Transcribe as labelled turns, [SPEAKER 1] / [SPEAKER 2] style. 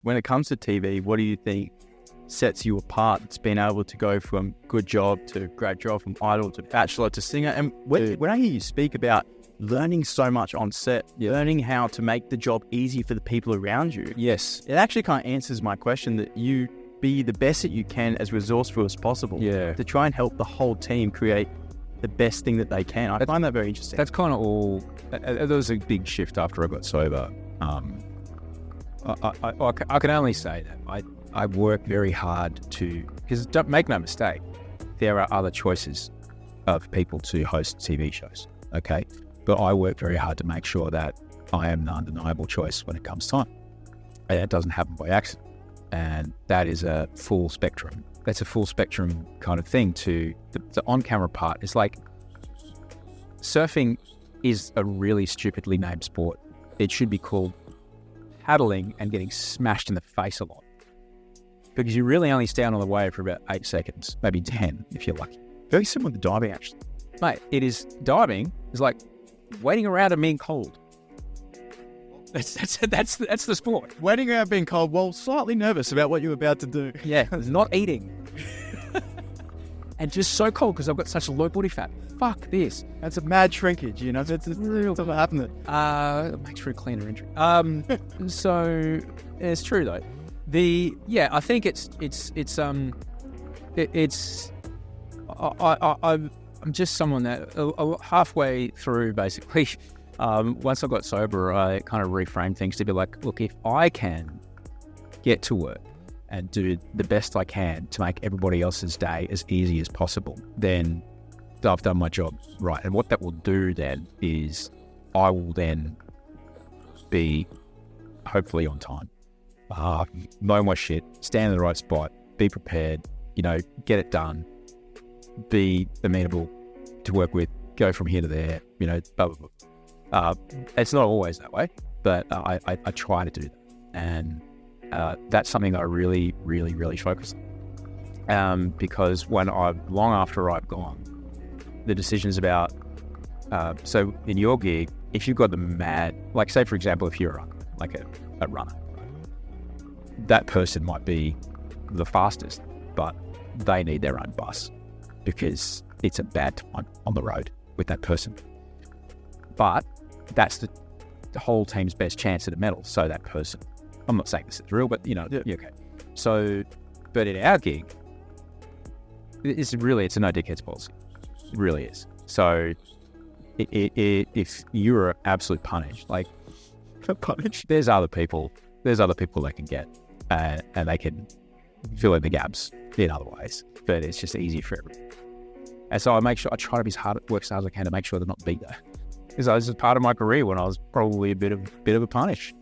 [SPEAKER 1] When it comes to TV, what do you think sets you apart? It's been able to go from good job to great job, from idol to bachelor to singer. And when I hear you speak about learning so much on set, learning how to make the job easy for the people around you.
[SPEAKER 2] Yes.
[SPEAKER 1] It actually kind of answers my question that you be the best that you can, as resourceful as possible.
[SPEAKER 2] Yeah.
[SPEAKER 1] To try and help the whole team create the best thing that they can. I find that very interesting.
[SPEAKER 2] That's kind of all. There was a big shift after I got sober. I can only say that I work very hard to, because don't make no mistake, there are other choices of people to host TV shows. Okay. But I work very hard to make sure that I am the undeniable choice when it comes time. And that doesn't happen by accident. And that is a full spectrum. That's a full spectrum kind of thing to the on-camera part. It's like surfing is a really stupidly named sport. It should be called paddling and getting smashed in the face a lot. Because you really only stay on the wave for about 8 seconds, maybe 10 if you're lucky.
[SPEAKER 1] Very similar to diving, actually.
[SPEAKER 2] Mate, diving is like waiting around and being cold. That's the sport.
[SPEAKER 1] Waiting around being cold while slightly nervous about what you're about to do.
[SPEAKER 2] Yeah, not eating. And just so cold because I've got such a low body fat. Fuck this.
[SPEAKER 1] That's a mad shrinkage, you know. That's what happened.
[SPEAKER 2] It makes for a cleaner injury. So it's true though. I think I'm just someone that halfway through, basically, once I got sober, I kind of reframed things to be like, look, if I can get to work and do the best I can to make everybody else's day as easy as possible, then I've done my job right. And what that will do then is I will then be hopefully on time. Know my shit, stand in the right spot, be prepared, get it done. Be amenable to work with, go from here to there, blah, blah, blah. It's not always that way, but I try to do that. And that's something that I really, really, really focus on. Because long after I've gone, the decisions about, so in your gig, if you've got the mad, like say for example, if you're a runner, that person might be the fastest, but they need their own bus. Because it's a bad time on the road with that person. But that's the whole team's best chance at a medal. So that person, I'm not saying this is real, but okay. So, but in our gig, it's a no dickheads policy. It really is. So if you're absolute punish, there's other people that can get, and they can fill in the gaps in other ways. But it's just easier for everyone. And so I try to work as hard as I can to make sure they're not beat there. Because this is part of my career when I was probably a bit of a punish.